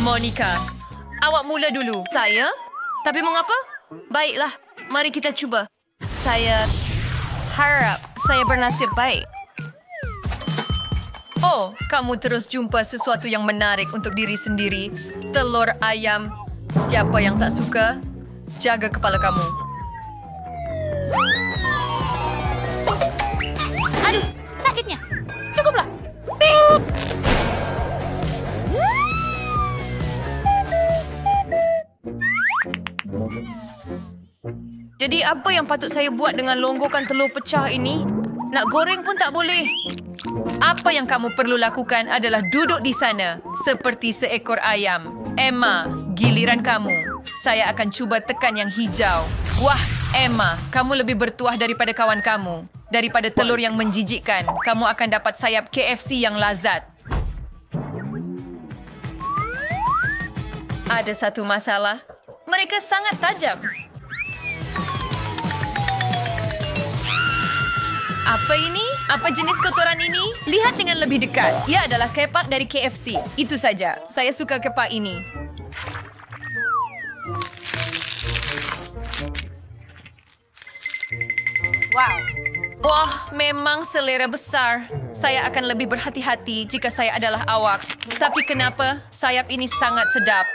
Monica, awak mula dulu. Saya? Tapi mengapa? Baiklah, mari kita cuba. Saya harap saya bernasib baik. Oh, kamu terus jumpa sesuatu yang menarik untuk diri sendiri. Telur ayam. Siapa yang tak suka? Jaga kepala kamu. Aduh, sakitnya. Cukuplah. Jadi apa yang patut saya buat dengan longgokan telur pecah ini? Nak goreng pun tak boleh. Apa yang kamu perlu lakukan adalah duduk di sana seperti seekor ayam. Emma, giliran kamu. Saya akan cuba tekan yang hijau. Wah, Emma, kamu lebih bertuah daripada kawan kamu. Daripada telur yang menjijikkan, kamu akan dapat sayap KFC yang lazat. Ada satu masalah. Mereka sangat tajam. Apa ini? Apa jenis kotoran ini? Lihat dengan lebih dekat. Ia adalah kepak dari KFC. Itu saja. Saya suka kepak ini. Wow. Wah, memang selera besar. Saya akan lebih berhati-hati jika saya adalah awak. Tapi kenapa sayap ini sangat sedap?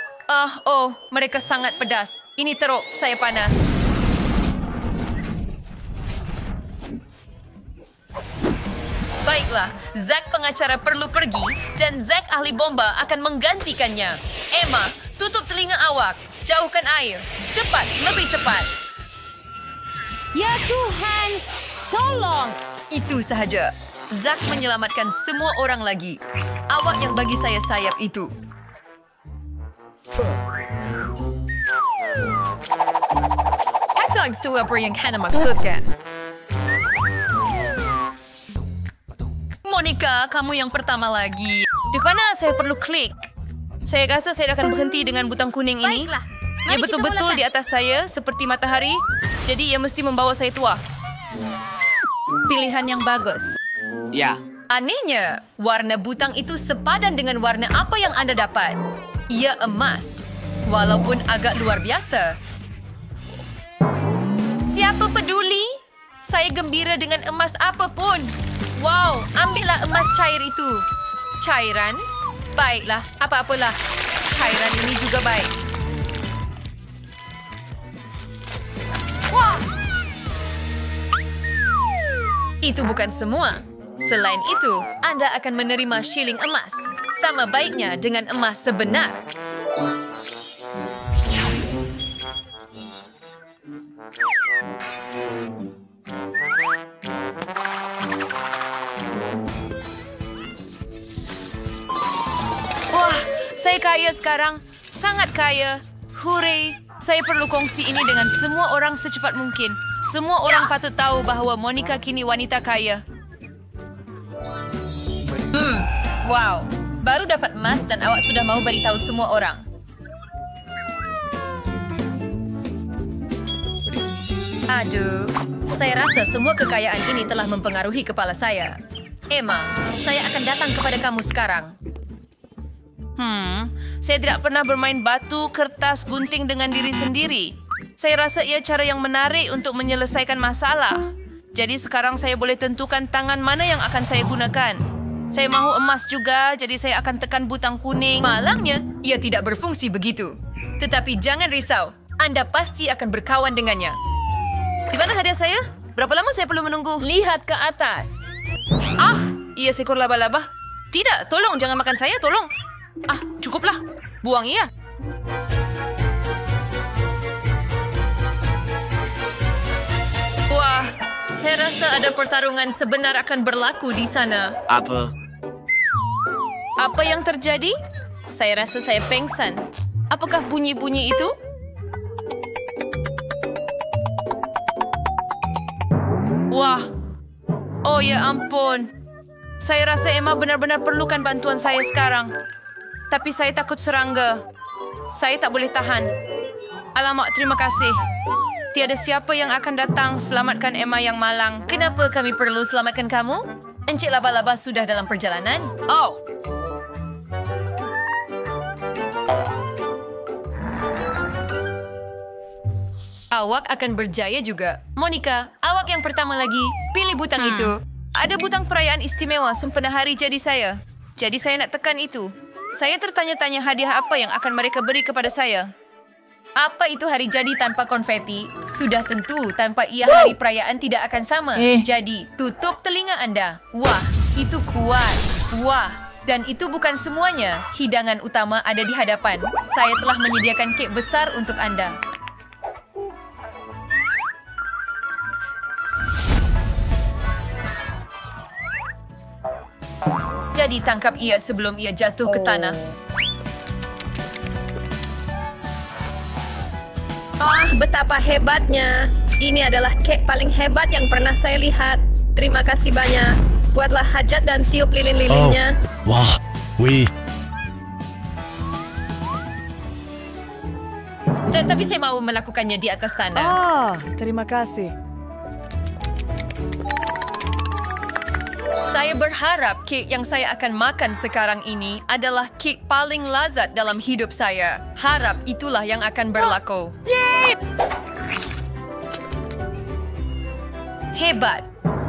Oh, mereka sangat pedas. Ini teruk, saya panas. Baiklah, Zack pengacara perlu pergi dan Zack ahli bomba akan menggantikannya. Emma, tutup telinga awak. Jauhkan air. Cepat, lebih cepat. Ya Tuhan, tolong. Itu sahaja. Zack menyelamatkan semua orang lagi. Awak yang bagi saya sayap itu. Hashtag itu apa yang Hannah maksudkan? Monica, kamu yang pertama lagi. Di mana saya perlu klik? Saya rasa saya akan berhenti dengan butang kuning ini. Baiklah. Ia Mari betul-betul kita di atas saya seperti matahari. Jadi ia mesti membawa saya tua. Pilihan yang bagus. Ya. Anehnya, warna butang itu sepadan dengan warna apa yang Anda dapat. Ia emas. Walaupun agak luar biasa. Siapa peduli? Saya gembira dengan emas apapun. Wow, ambillah emas cair itu. Cairan? Baiklah, apa-apalah. Cairan ini juga baik. Wah. Itu bukan semua. Selain itu, Anda akan menerima shilling emas. Sama baiknya dengan emas sebenar. Wah, saya kaya sekarang. Sangat kaya. Hooray. Saya perlu kongsi ini dengan semua orang secepat mungkin. Semua orang patut tahu bahawa Monica kini wanita kaya. Wow. Baru dapat emas dan awak sudah mau beritahu semua orang. Aduh. Saya rasa semua kekayaan ini telah mempengaruhi kepala saya. Emma, saya akan datang kepada kamu sekarang. Saya tidak pernah bermain batu, kertas, gunting dengan diri sendiri. Saya rasa ia cara yang menarik untuk menyelesaikan masalah. Jadi sekarang saya boleh tentukan tangan mana yang akan saya gunakan. Saya mahu emas juga, jadi saya akan tekan butang kuning. Malangnya, ia tidak berfungsi begitu. Tetapi jangan risau, Anda pasti akan berkawan dengannya. Di mana hadiah saya? Berapa lama saya perlu menunggu? Lihat ke atas. Ia seekor laba-laba. Tidak, tolong jangan makan saya, tolong. Cukuplah. Buang ia. Wah, saya rasa ada pertarungan sebenar akan berlaku di sana. Apa? Apa yang terjadi? Saya rasa saya pengsan. Apakah bunyi-bunyi itu? Wah. Oh ya ampun. Saya rasa Emma benar-benar perlukan bantuan saya sekarang. Tapi saya takut serangga. Saya tak boleh tahan. Alamak, terima kasih. Tiada siapa yang akan datang selamatkan Emma yang malang. Kenapa kami perlu selamatkan kamu? Encik laba-laba sudah dalam perjalanan. Oh. awak akan berjaya juga. Monica, awak yang pertama lagi. Pilih butang itu. Ada butang perayaan istimewa sempena hari jadi saya. Jadi saya nak tekan itu. Saya tertanya-tanya hadiah apa yang akan mereka beri kepada saya. Apa itu hari jadi tanpa konfeti? Sudah tentu, tanpa ia hari perayaan tidak akan sama. Jadi, tutup telinga Anda. Wah, itu kuat. Wah, dan itu bukan semuanya. Hidangan utama ada di hadapan. Saya telah menyediakan kek besar untuk Anda. Jadi tangkap ia sebelum ia jatuh ke tanah. Betapa hebatnya. Ini adalah kek paling hebat yang pernah saya lihat. Terima kasih banyak. Buatlah hajat dan tiup lilin-lilinnya. Wah, wih. Tapi saya mau melakukannya di atas sana. Terima kasih. Saya berharap kek yang saya akan makan sekarang ini adalah kek paling lazat dalam hidup saya. Harap itulah yang akan berlaku. Hebat.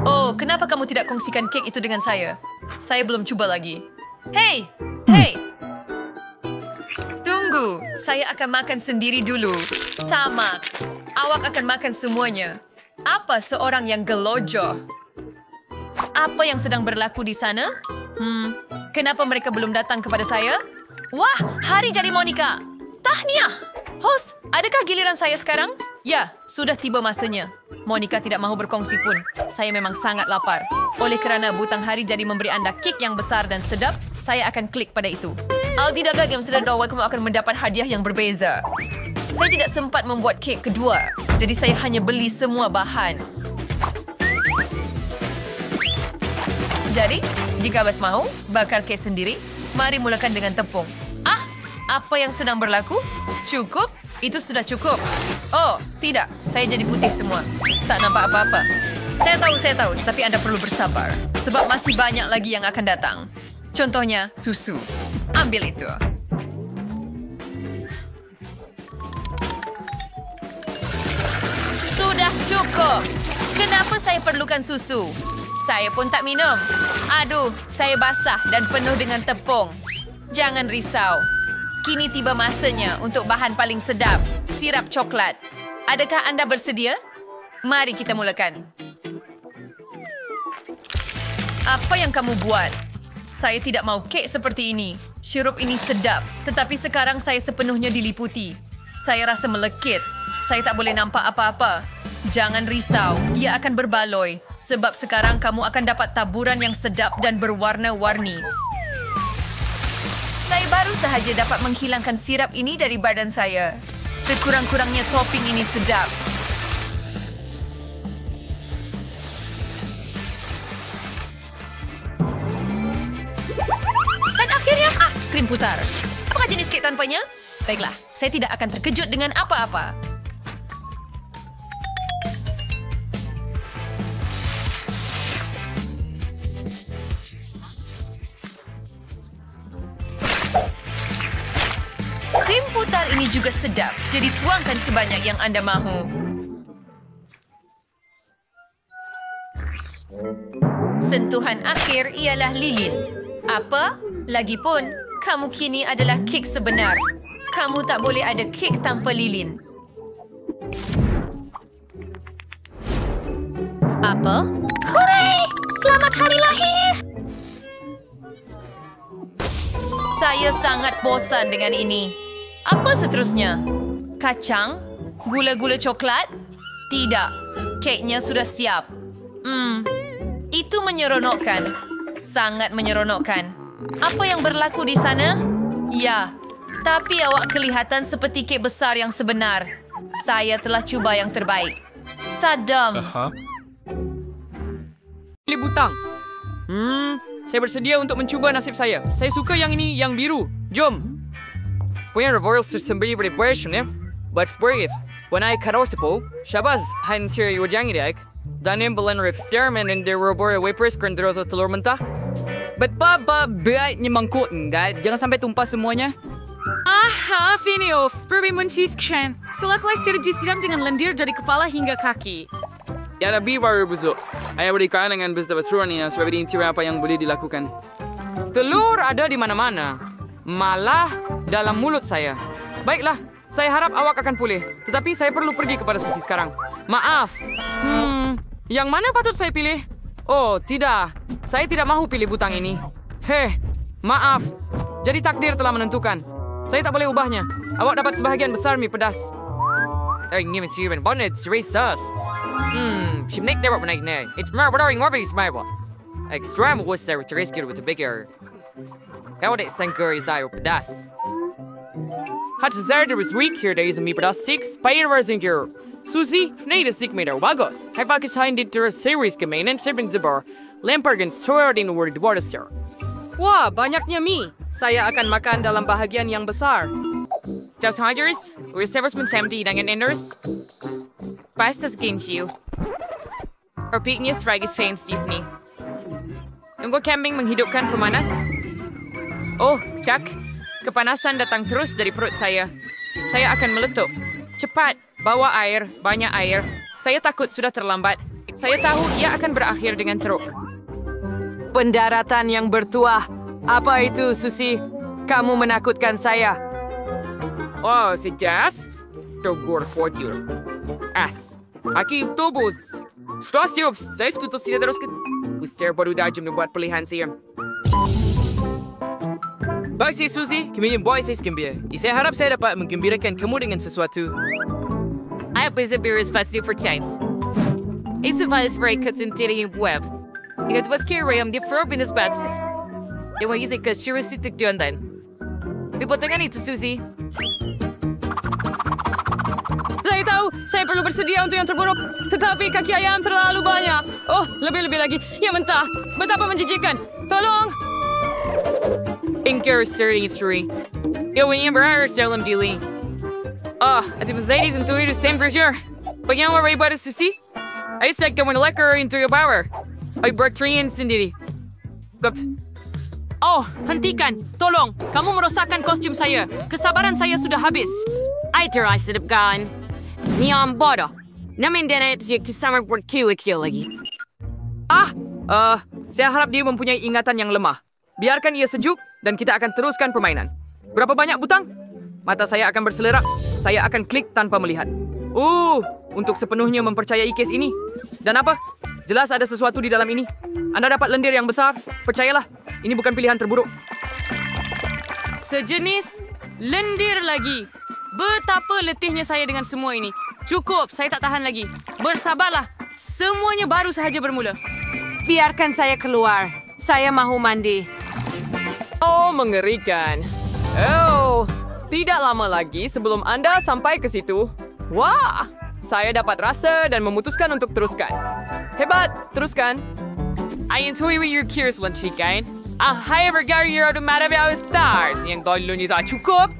Oh, kenapa kamu tidak kongsikan kek itu dengan saya? Saya belum coba lagi. Hei! Tunggu, saya akan makan sendiri dulu. Tamak, awak akan makan semuanya. Apa seorang yang gelojoh? Apa yang sedang berlaku di sana? Kenapa mereka belum datang kepada saya? Wah, hari jadi Monica. Tahniah. Host, adakah giliran saya sekarang? Ya, sudah tiba masanya. Monica tidak mahu berkongsi pun. Saya memang sangat lapar. Oleh kerana butang hari jadi memberi Anda kek yang besar dan sedap, saya akan klik pada itu. Tidak gagam sedar bahwa kamu akan mendapat hadiah yang berbeza. Saya tidak sempat membuat kek kedua, jadi saya hanya beli semua bahan. Jadi, jika Bas mahu bakar kek sendiri, mari mulakan dengan tepung. Apa yang sedang berlaku? Cukup? Itu sudah cukup. Oh, tidak. Saya jadi putih semua. Tak nampak apa-apa. Saya tahu, tapi Anda perlu bersabar. Sebab masih banyak lagi yang akan datang. Contohnya, susu. Ambil itu. Sudah cukup. Kenapa saya perlukan susu? Saya pun tak minum. Aduh, saya basah dan penuh dengan tepung. Jangan risau. Kini tiba masanya untuk bahan paling sedap, sirap coklat. Adakah Anda bersedia? Mari kita mulakan. Apa yang kamu buat? Saya tidak mau kek seperti ini. Sirup ini sedap, tetapi sekarang saya sepenuhnya diliputi. Saya rasa melekit. Saya tak boleh nampak apa-apa. Jangan risau, ia akan berbaloi. Sebab sekarang kamu akan dapat taburan yang sedap dan berwarna-warni. Saya baru sahaja dapat menghilangkan sirap ini dari badan saya. Sekurang-kurangnya topping ini sedap. Dan akhirnya, krim putar. Apakah jenis kek tanpanya? Baiklah, saya tidak akan terkejut dengan apa-apa. Krim putar ini juga sedap, jadi tuangkan sebanyak yang Anda mahu. Sentuhan akhir ialah lilin. Apa? Lagipun, kamu kini adalah kek sebenar. Kamu tak boleh ada kek tanpa lilin. Apa? Hooray! Selamat hari lahir! Saya sangat bosan dengan ini. Apa seterusnya? Kacang? Gula-gula coklat? Tidak. Keknya sudah siap. Itu menyeronokkan. Sangat menyeronokkan. Apa yang berlaku di sana? Ya, tapi awak kelihatan seperti kek besar yang sebenar. Saya telah cuba yang terbaik. Tadam. Pilih butang. Saya bersedia untuk mencuba nasib saya. Saya suka yang ini, yang biru. Jom. Punya revolt sembunyi preparation ya. But brave. When I cut off the pole, Shabazz han sir wajang idak. Dan yang belen rif stairman and the robot wipers keren terus telur mentah. But ba baik ni mangkuk enggak. Jangan sampai tumpah semuanya. Aha, Finio, bermenciskan. Setelah saya disiram dengan lendir dari kepala hingga kaki. Ya Rabbi baru busuk. Ayah berikan dengan benda betulan ini supaya diintiri apa yang boleh dilakukan. Telur ada di mana-mana. Malah dalam mulut saya. Baiklah, saya harap awak akan pulih. Tetapi saya perlu pergi kepada Susi sekarang. Maaf. Yang mana patut saya pilih? Oh, tidak. Saya tidak mahu pilih butang ini. Maaf. Jadi takdir telah menentukan. Saya tak boleh ubahnya. Awak dapat sebahagian besar mie pedas. Şimdi ne var ne? It's more what is my what? Extreme was there to rescue with a bigger. How did Sankar is I pedas? Hat there was weak here days and me pedas six spiders in here. Susie, need a stick meter wagos. Have I signed it to a series gemain and shipping the bar. Lampard and sword in word water sir. Wah, banyaknya mie. Saya akan makan dalam bahagian yang besar. Dos Hodgers, we're several empty dengan enders. Pastas Ginshu. Orpignius Fragis Fames Disney. Tunggu camping menghidupkan pemanas. Oh, Jack. Kepanasan datang terus dari perut saya. Saya akan meletup. Cepat, bawa air, banyak air. Saya takut sudah terlambat. Saya tahu ia akan berakhir dengan truk. Pendaratan yang bertuah. Apa itu, Susi? Kamu menakutkan saya. Oh, si Jazz? Togur Fortur. As. Aki tubus. Strasyo, saya tutup sila terus ke... Uster baru dajam buat pilihan saya. Baik si Susi, kami yang boy saya gembira. Saya harap saya dapat menggembirakan kamu dengan sesuatu. I hope it's a beer is festive for chance. It's a virus break cuts in daily web. It was carry the verb in this batches. They will use it because she was sitting down then. People tengah itu Susi. Saya tahu, saya perlu bersedia untuk yang terburuk. Tetapi kaki ayam terlalu banyak. Oh, lebih-lebih lagi. Ya mentah. Betapa menjijikkan. Tolong. Inker sturdy history. Yo, we never are seldom dealing. At the Mercedes and Toyota same for sure. But you know what right about it, Susi? I just like going lekker into your power. I brought 3 sendiri. Gupt. Oh, hentikan. Tolong. Kamu merosakkan kostum saya. Kesabaran saya sudah habis. I terai sedapkan. Niam bodoh. Namin dana itu sama berkiwik lagi. Saya harap dia mempunyai ingatan yang lemah. Biarkan ia sejuk dan kita akan teruskan permainan. Berapa banyak butang? Mata saya akan berselerak. Saya akan klik tanpa melihat. Untuk sepenuhnya mempercayai kes ini. Dan apa? Jelas ada sesuatu di dalam ini. Anda dapat lendir yang besar. Percayalah, ini bukan pilihan terburuk. Sejenis lendir lagi. Betapa letihnya saya dengan semua ini. Cukup, saya tak tahan lagi. Bersabarlah, semuanya baru sahaja bermula. Biarkan saya keluar. Saya mahu mandi. Oh, mengerikan. Oh, tidak lama lagi sebelum Anda sampai ke situ. Wah, saya dapat rasa dan memutuskan untuk teruskan. Hebat, teruskan. I enjoy your curious one, chicken. Hai bergari automatic stars. Yang tolong ni tak cukup.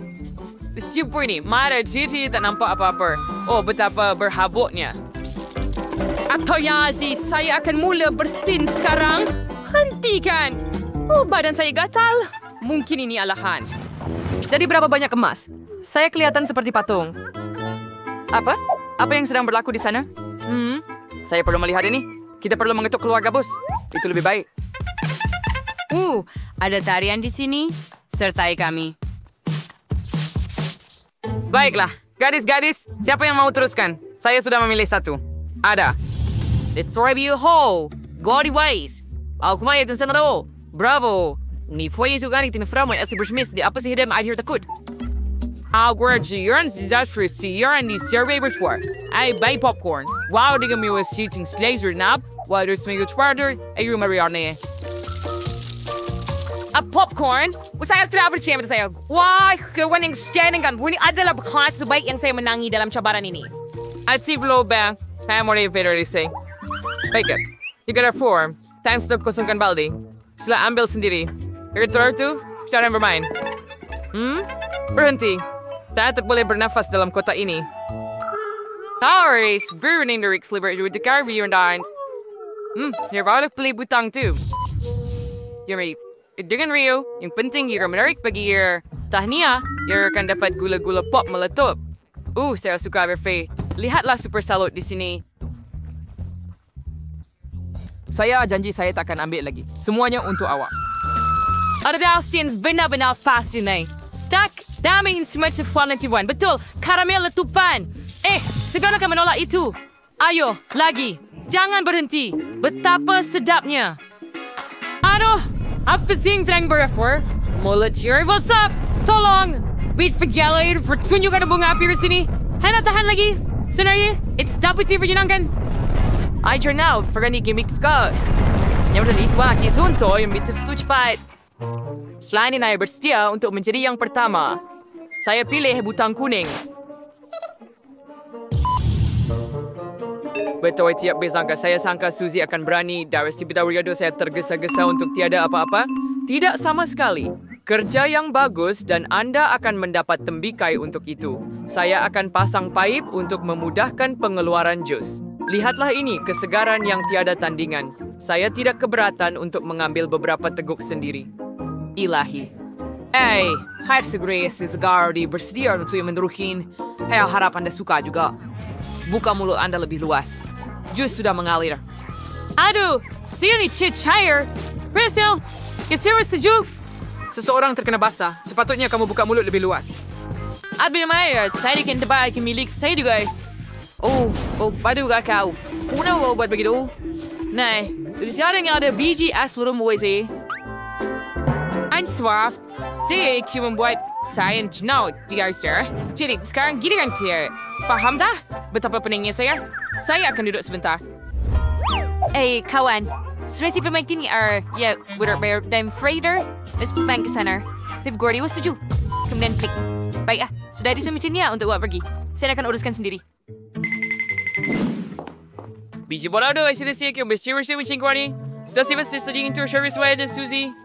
Siapa ini? Mara Gigi tak nampak apa-apa. Oh, betapa berhabuknya. Atau ya, saya akan mula bersin sekarang. Hentikan. Oh, badan saya gatal. Mungkin ini alahan. Jadi berapa banyak emas? Saya kelihatan seperti patung. Apa? Apa yang sedang berlaku di sana? Saya perlu melihat ini. Kita perlu mengetuk keluarga bos. Itu lebih baik. Ada tarian di sini. Sertai kami. Baiklah, gadis-gadis, siapa yang mau teruskan? Saya sudah memilih satu. Ada. Let's review whole. God ways. Aku maya dan sana do. Bravo. Ni foi isso gani tin framoy asi bersmis di apa sih hidem I hear takut. Agora you're disaster see you're in the survey report. I buy popcorn. Wow, diga mi was shooting laser nap. While there's me charter, ayo Mariarne. A popcorn? Usaya travel chamber saya. Wah, kawaning standing kan. Wini adalah bekas sebaik yang saya menangi dalam cabaran ini. At si Vlobang, saya mau reveal say. Baiklah, you got a form. Time stop kosongkan baldi. Sila ambil sendiri. Return to, cara bermain. Berhenti. Saya tak boleh bernafas dalam kota ini. Harris, burning the Rick's liberty with the Caribbean dines. You're about to play butang too. You're me. Dengan Rio, yung penting yung menarik bagi Tahniah, ia akan dapat gula-gula pop meletup. Saya suka Verfe. Lihatlah super salut di sini. Saya janji saya takkan ambil lagi. Semuanya untuk awak. Ardalsians benar-benar fascinate. Tak, daming semacam quality one. Betul, karamel letupan. Segala akan menolak itu. Ayo, lagi. Jangan berhenti. Betapa sedapnya. Aduh, apa sih yang sedang berakhir? Mulut Jerry, what's up? Tolong. Beat Figalator, pertunjukan bunga api di sini. Hana tahan lagi. Sebenarnya, it's dapat diperjenangkan. I turn now, Fernie gimmick Scott. Yang berani suaki sunto yang bisa cepat. Selain ini, saya bersedia untuk menjadi yang pertama. Saya pilih butang kuning. Betul, tiap bersangka. Saya sangka Suzy akan berani. Dari si Bidawariado saya tergesa-gesa untuk tiada apa-apa. Tidak sama sekali. Kerja yang bagus dan Anda akan mendapat tembikai untuk itu. Saya akan pasang paip untuk memudahkan pengeluaran jus. Lihatlah ini, kesegaran yang tiada tandingan. Saya tidak keberatan untuk mengambil beberapa teguk sendiri. Ilahi. Hai segera si Segardi bersedia untuk menerukin. Saya harap Anda suka juga. Buka mulut Anda lebih luas. Jus sudah mengalir. Aduh, sini Cheshire. Bristol, geser sejuk. Seseorang terkena basah. Sepatutnya kamu buka mulut lebih luas. Admin Mayer, saya dikin terbaik milik saya juga. Padu gak kau. Una lo buat begitu. Nah, sekarang ada biji asal muisi. Ein Swaf, saya cuma membuat saya jenau di Australia. Jadi sekarang gini kan dia. Faham tak? Betapa pentingnya saya? Saya akan duduk sebentar. Kawan. Sudah si pemain ini benar-benar dan freighter. Bank ke sana. Saya Gordy setuju. Kemudian klik. Baik sudah disumitinya untuk awak pergi. Saya akan uruskan sendiri. Biji bola do, saya sudah siap bersih-bersih mencing kuani. Sudah siap sedang untuk service saya dan Suzy.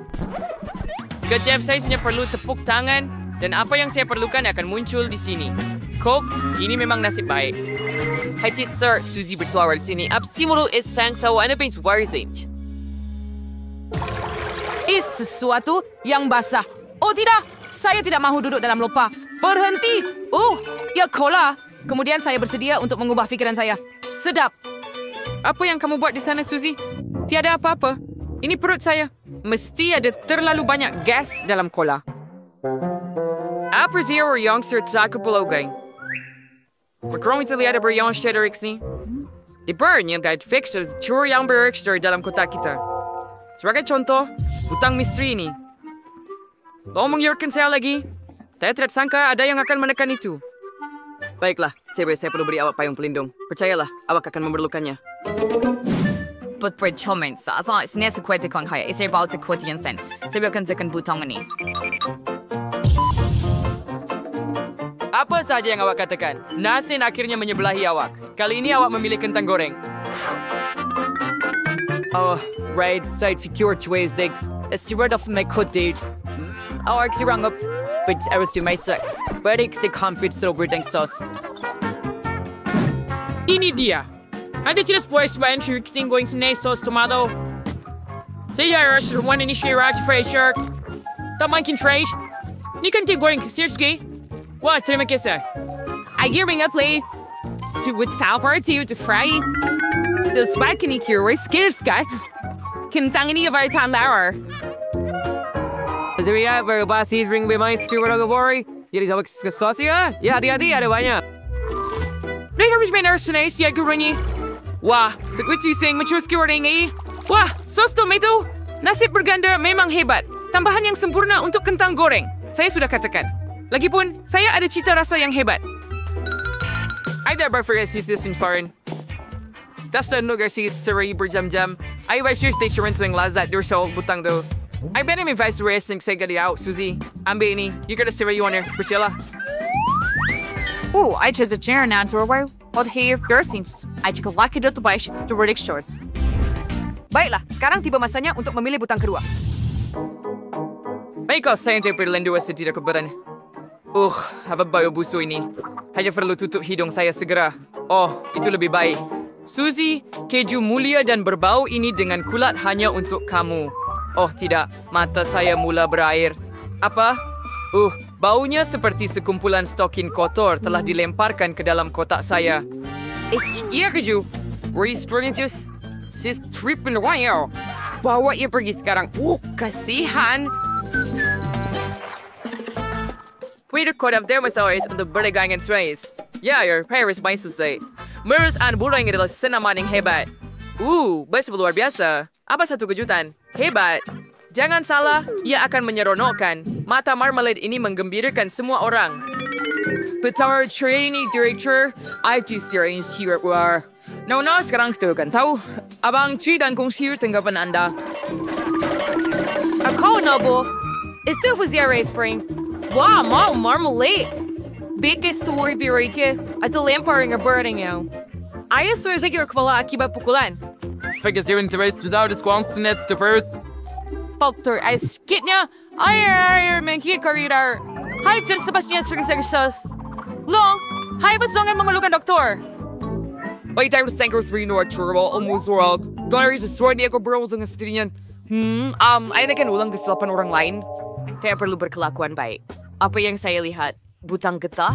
Sekejap saya hanya perlu tepuk tangan dan apa yang saya perlukan akan muncul di sini. Coke, ini memang nasib baik. Hai sir, Suzy bertuawa di sini. Absimulu is sang sawa anda pengen warzit. Sesuatu yang basah. Oh tidak, saya tidak mahu duduk dalam lupa. Berhenti. Ya cola. Kemudian saya bersedia untuk mengubah pikiran saya. Sedap. Apa yang kamu buat di sana, Suzy? Tiada apa-apa. Ini perut saya. Mesti ada terlalu banyak gas dalam cola. Apa dia yang serta kepulauan? Macron itu lihat apa yang sederik ni. Di yang guide fixtures cur yang berregister dalam kotak kita. Sebagai contoh, hutang misteri ini. Lo mengiurkan saya lagi. Saya tidak sangka ada yang akan menekan itu. Baiklah, saya perlu beri awak payung pelindung. Percayalah, awak akan memerlukannya. Bercomen, saat ini sekuat di kongkaya, saya bawa sekuat yang sen. Saya akan tekan butang ini. Apa saja yang awak katakan? Nasin akhirnya menyebelahi awak. Kali ini awak memilih kentang goreng. Right, side figure ways that it's the word of my code date. Awak sirang up, but I was to myself. But it's a comfort so breading sauce. Ini dia. Anda tidak puas dengan shooting going to sauce tomato. Saya harus one initiate fresh shirt. Tak mungkin fresh. Ni kan tea goreng seriously. Wah, terima kasih. I giving up late to with sour to fry. The spike ini curious scared sky. Kentang ini very tan lauer. Azria berbahasa ring bermain super agak jadi sama sauce ya? Ya, hati-hati ada banyak. Mereka harus main arsenal ya kurangnya. Wah, sekutu sing mature scoring ini. Wah, sos tomato. Nasib berganda memang hebat. Tambahan yang sempurna untuk kentang goreng. Saya sudah katakan. Lagipun, saya ada cita rasa yang hebat. I never forget sis in foreign. Tas na nugar sis serai berjam-jam. I wish your station yang lazat dur sa butang do. I bet him advice racing say gadi out, Suzy. Ambe ini, you gotta serai you on her, Priscilla. I chose a chair now to a while. What here, persons. I took a lucky dot to buy to Reddick Shores. Baiklah, sekarang tiba masanya untuk memilih butang kedua. Baiklah, saya yang berlendu asa tidak keberan. Apa bayo busu ini? Hanya perlu tutup hidung saya segera. Itu lebih baik. Suzy, keju mulia dan berbau ini dengan kulat hanya untuk kamu. Tidak, mata saya mula berair. Apa? Baunya seperti sekumpulan stokin kotor telah dilemparkan ke dalam kotak saya. Iya keju. Restoransius. Sis tripping around. Bawa ia pergi sekarang. Kasihan. Pwede ko damdam masawas untuk berdagangan serais. Ya, Paris main susah. Merus an burung adalah senaman yang hebat. Bus luar biasa. Apa satu kejutan? Hebat. Jangan salah, ia akan menyeronokkan. Mata marmalade ini menggembirakan semua orang. Betul training director, IQ steering sirat war. Nah, sekarang kita akan tahu. Abang Tri dan Kongsi tanggapan Anda. Ako, Nobo. Ito po siya Spring. Wow, mau marmalade. Biggest story birike at lemparing a birding yaw. Ayos so sa kipala akibat pukulan. Figures your interest without its constant diverse. Faktor ay skit niya. Ay, mengkit karir. Hype sa pas niya sa Long, hype sa mga lukan doktor. Wait, time to thank us for your trouble almost world. Don't raise a sword niya ko bros ang astinyan. Ay nakan ulang kesalahan orang lain. Kaya perlu berkelakuan baik. Apa yang saya lihat? Butang getah?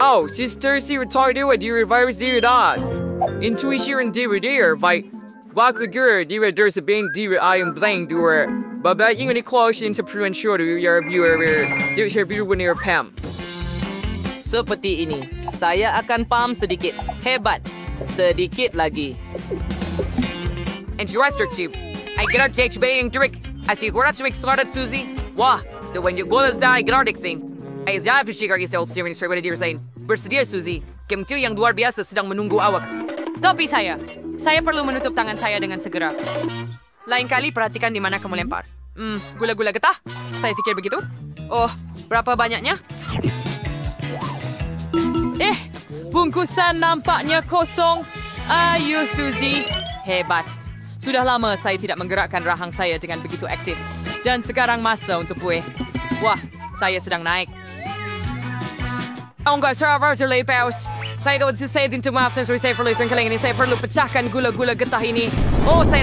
Oh, sister, si retarded with your virus dear das. Intuition dear, vai. Waktu gur dear there's a bang dear I am blank dear. Baba yung ni close into prune sure your viewer dear share viewer when you're Pam. Seperti ini, saya akan paham sedikit. Hebat. Sedikit lagi. And your rest tube. I get out catch bang Derek. I see we're not to make started Susie. Wah, the when you go to die get out sing. Ay zaya fishigar yourself series straight what dear saying. Bersedia Susie. Kemtu yang luar biasa sedang menunggu awak. Topi saya. Saya perlu menutup tangan saya dengan segera. Lain kali perhatikan di mana kamu lempar. Gula-gula getah? Saya pikir begitu. Oh, berapa banyaknya? Bungkusan nampaknya kosong. Ayo, Suzy. Hebat. Sudah lama saya tidak menggerakkan rahang saya dengan begitu aktif. Dan sekarang masa untuk kue. Wah, saya sedang naik. Enggak, server terlepas. Saya dapat selesai untuk maaf dan saya perlu tengkeling ini. Saya perlu pecahkan gula-gula getah ini. Oh, saya